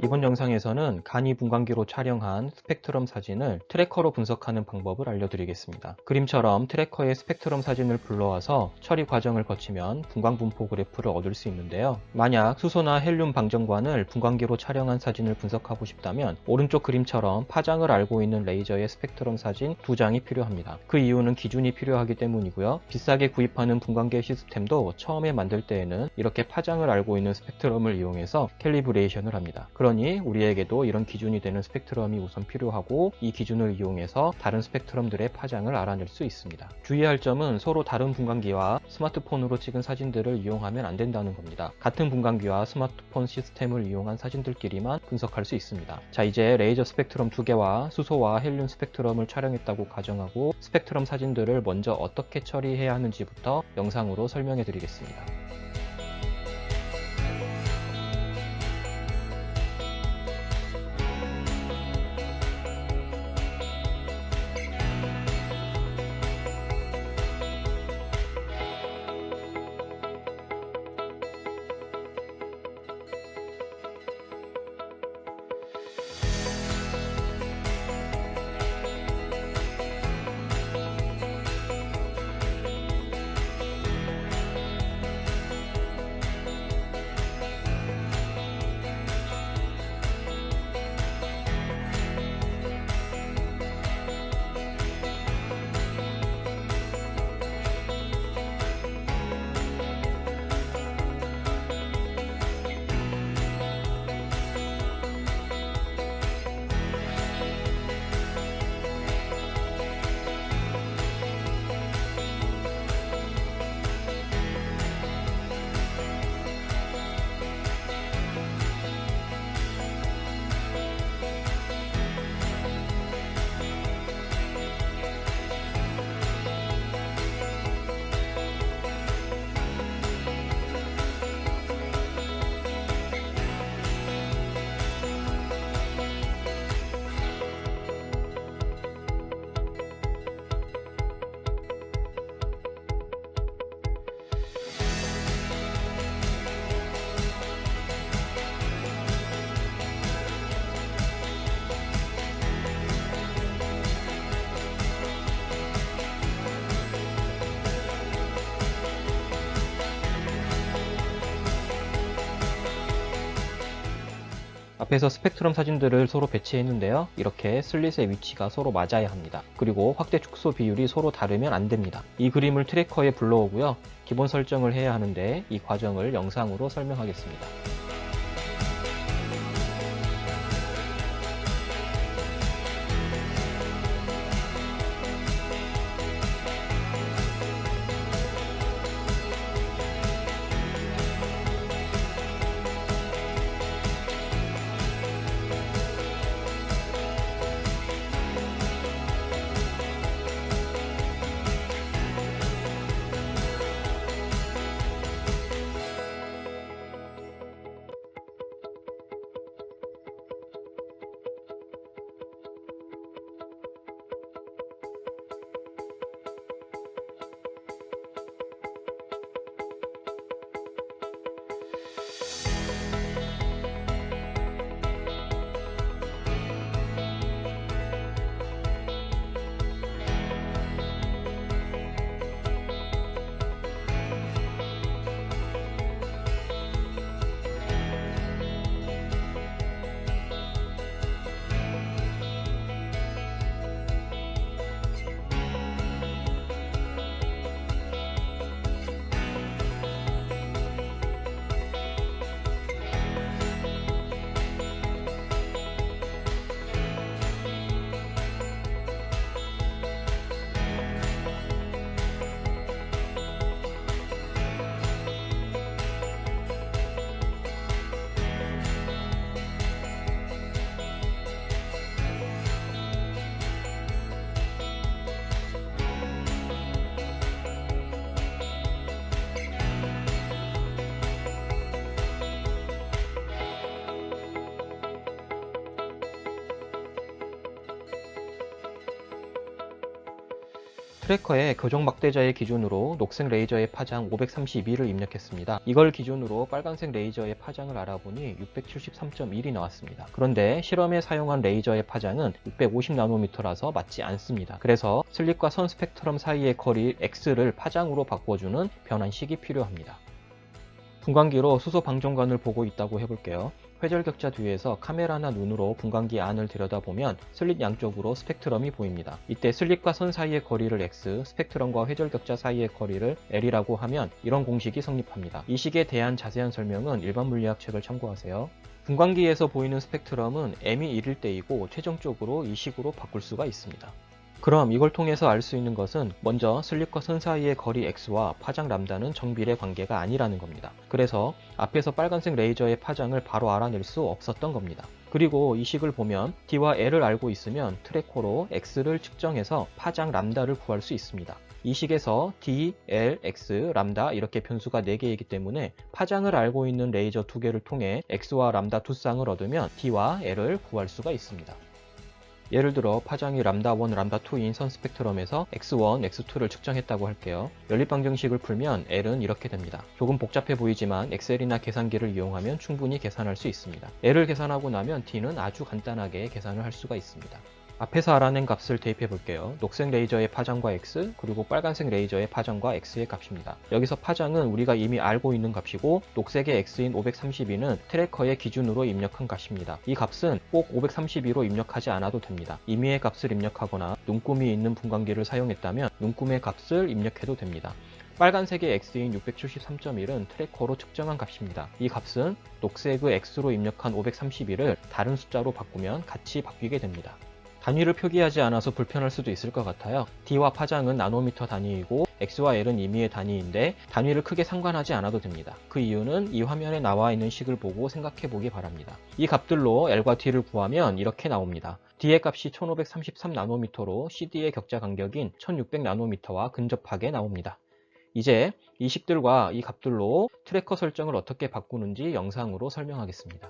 이번 영상에서는 간이 분광기로 촬영한 스펙트럼 사진을 트래커로 분석하는 방법을 알려드리겠습니다. 그림처럼 트래커에 스펙트럼 사진을 불러와서 처리 과정을 거치면 분광 분포 그래프를 얻을 수 있는데요. 만약 수소나 헬륨 방정관을 분광기로 촬영한 사진을 분석하고 싶다면 오른쪽 그림처럼 파장을 알고 있는 레이저의 스펙트럼 사진 2장이 필요합니다. 그 이유는 기준이 필요하기 때문이고요. 비싸게 구입하는 분광기 시스템도 처음에 만들 때에는 이렇게 파장을 알고 있는 스펙트럼을 이용해서 캘리브레이션을 합니다. 그러니 우리에게도 이런 기준이 되는 스펙트럼이 우선 필요하고 이 기준을 이용해서 다른 스펙트럼들의 파장을 알아낼 수 있습니다. 주의할 점은 서로 다른 분광기와 스마트폰으로 찍은 사진들을 이용하면 안 된다는 겁니다. 같은 분광기와 스마트폰 시스템을 이용한 사진들끼리만 분석할 수 있습니다. 자, 이제 레이저 스펙트럼 2개와 수소와 헬륨 스펙트럼을 촬영했다고 가정하고 스펙트럼 사진들을 먼저 어떻게 처리해야 하는지부터 영상으로 설명해 드리겠습니다. 앞에서 스펙트럼 사진들을 서로 배치했는데요. 이렇게 슬릿의 위치가 서로 맞아야 합니다. 그리고 확대 축소 비율이 서로 다르면 안 됩니다. 이 그림을 트래커에 불러오고요. 기본 설정을 해야 하는데 이 과정을 영상으로 설명하겠습니다. 트래커에 교정 막대자의 기준으로 녹색 레이저의 파장 532를 입력했습니다. 이걸 기준으로 빨간색 레이저의 파장을 알아보니 673.1이 나왔습니다. 그런데 실험에 사용한 레이저의 파장은 650나노미터라서 맞지 않습니다. 그래서 슬립과 선 스펙트럼 사이의 거리 X를 파장으로 바꿔주는 변환식이 필요합니다. 분광기로 수소 방정관을 보고 있다고 해볼게요. 회절격자 뒤에서 카메라나 눈으로 분광기 안을 들여다보면 슬릿 양쪽으로 스펙트럼이 보입니다. 이때 슬릿과 선 사이의 거리를 X, 스펙트럼과 회절격자 사이의 거리를 L이라고 하면 이런 공식이 성립합니다. 이 식에 대한 자세한 설명은 일반 물리학 책을 참고하세요. 분광기에서 보이는 스펙트럼은 M이 1일 때이고 최종적으로 이 식으로 바꿀 수가 있습니다. 그럼 이걸 통해서 알 수 있는 것은 먼저 슬립과 선 사이의 거리 X와 파장 람다는 정비례 관계가 아니라는 겁니다. 그래서 앞에서 빨간색 레이저의 파장을 바로 알아낼 수 없었던 겁니다. 그리고 이 식을 보면 D와 L을 알고 있으면 트래커로 X를 측정해서 파장 람다를 구할 수 있습니다. 이 식에서 D, L, X, 람다 이렇게 변수가 4개이기 때문에 파장을 알고 있는 레이저 2개를 통해 X와 람다 두 쌍을 얻으면 D와 L을 구할 수가 있습니다. 예를 들어 파장이 람다1, 람다2인 선 스펙트럼에서 x1, x2를 측정했다고 할게요. 연립방정식을 풀면 L은 이렇게 됩니다. 조금 복잡해 보이지만 엑셀이나 계산기를 이용하면 충분히 계산할 수 있습니다. L을 계산하고 나면 D는 아주 간단하게 계산을 할 수가 있습니다. 앞에서 알아낸 값을 대입해 볼게요. 녹색 레이저의 파장과 X, 그리고 빨간색 레이저의 파장과 X의 값입니다. 여기서 파장은 우리가 이미 알고 있는 값이고 녹색의 X인 532는 트래커의 기준으로 입력한 값입니다. 이 값은 꼭 532로 입력하지 않아도 됩니다. 임의의 값을 입력하거나 눈금이 있는 분광기를 사용했다면 눈금의 값을 입력해도 됩니다. 빨간색의 X인 673.1은 트래커로 측정한 값입니다. 이 값은 녹색의 X로 입력한 531을 다른 숫자로 바꾸면 같이 바뀌게 됩니다. 단위를 표기하지 않아서 불편할 수도 있을 것 같아요. D와 파장은 나노미터 단위이고 X와 L은 임의의 단위인데 단위를 크게 상관하지 않아도 됩니다. 그 이유는 이 화면에 나와 있는 식을 보고 생각해 보기 바랍니다. 이 값들로 L과 D를 구하면 이렇게 나옵니다. D의 값이 1533나노미터로 CD의 격자 간격인 1600나노미터와 근접하게 나옵니다. 이제 이 식들과 이 값들로 트래커 설정을 어떻게 바꾸는지 영상으로 설명하겠습니다.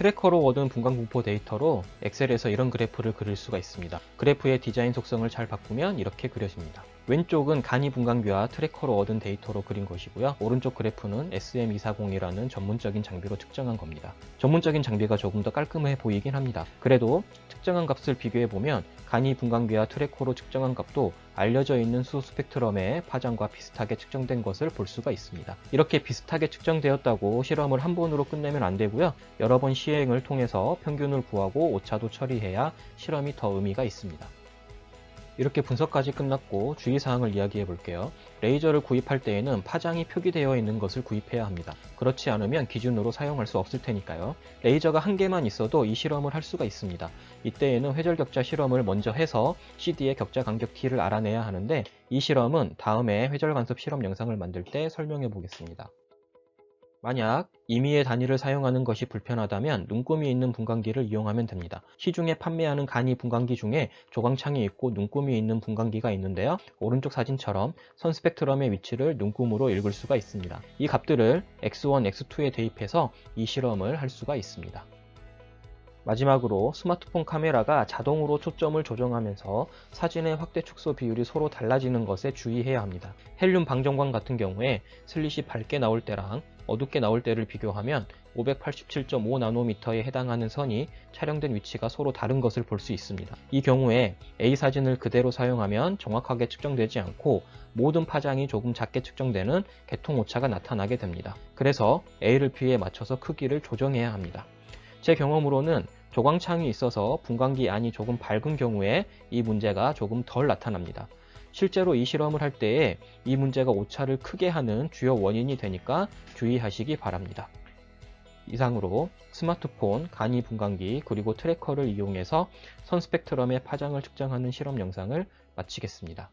트래커로 얻은 분광분포 데이터로 엑셀에서 이런 그래프를 그릴 수가 있습니다. 그래프의 디자인 속성을 잘 바꾸면 이렇게 그려집니다. 왼쪽은 간이 분광기와 트래커로 얻은 데이터로 그린 것이고요. 오른쪽 그래프는 SM240이라는 전문적인 장비로 측정한 겁니다. 전문적인 장비가 조금 더 깔끔해 보이긴 합니다. 그래도 측정한 값을 비교해보면 간이 분광기와 트래커로 측정한 값도 알려져 있는 수 스펙트럼의 파장과 비슷하게 측정된 것을 볼 수가 있습니다. 이렇게 비슷하게 측정되었다고 실험을 한 번으로 끝내면 안 되고요. 여러 번 시행을 통해서 평균을 구하고 오차도 처리해야 실험이 더 의미가 있습니다. 이렇게 분석까지 끝났고 주의사항을 이야기해 볼게요. 레이저를 구입할 때에는 파장이 표기되어 있는 것을 구입해야 합니다. 그렇지 않으면 기준으로 사용할 수 없을 테니까요. 레이저가 한 개만 있어도 이 실험을 할 수가 있습니다. 이때에는 회절격자 실험을 먼저 해서 CD의 격자 간격 T를 알아내야 하는데 이 실험은 다음에 회절간섭 실험 영상을 만들 때 설명해 보겠습니다. 만약 임의의 단위를 사용하는 것이 불편하다면 눈금이 있는 분광기를 이용하면 됩니다. 시중에 판매하는 간이 분광기 중에 조광창이 있고 눈금이 있는 분광기가 있는데요. 오른쪽 사진처럼 선 스펙트럼의 위치를 눈금으로 읽을 수가 있습니다. 이 값들을 X1, X2에 대입해서 이 실험을 할 수가 있습니다. 마지막으로 스마트폰 카메라가 자동으로 초점을 조정하면서 사진의 확대 축소 비율이 서로 달라지는 것에 주의해야 합니다. 헬륨 방정광 같은 경우에 슬릿이 밝게 나올 때랑 어둡게 나올 때를 비교하면 587.5나노미터에 해당하는 선이 촬영된 위치가 서로 다른 것을 볼 수 있습니다. 이 경우에 A 사진을 그대로 사용하면 정확하게 측정되지 않고 모든 파장이 조금 작게 측정되는 개통 오차가 나타나게 됩니다. 그래서 A를 B에 맞춰서 크기를 조정해야 합니다. 제 경험으로는 조광창이 있어서 분광기 안이 조금 밝은 경우에 이 문제가 조금 덜 나타납니다. 실제로 이 실험을 할 때에 이 문제가 오차를 크게 하는 주요 원인이 되니까 주의하시기 바랍니다. 이상으로 스마트폰, 간이 분광기 그리고 트래커를 이용해서 선 스펙트럼의 파장을 측정하는 실험 영상을 마치겠습니다.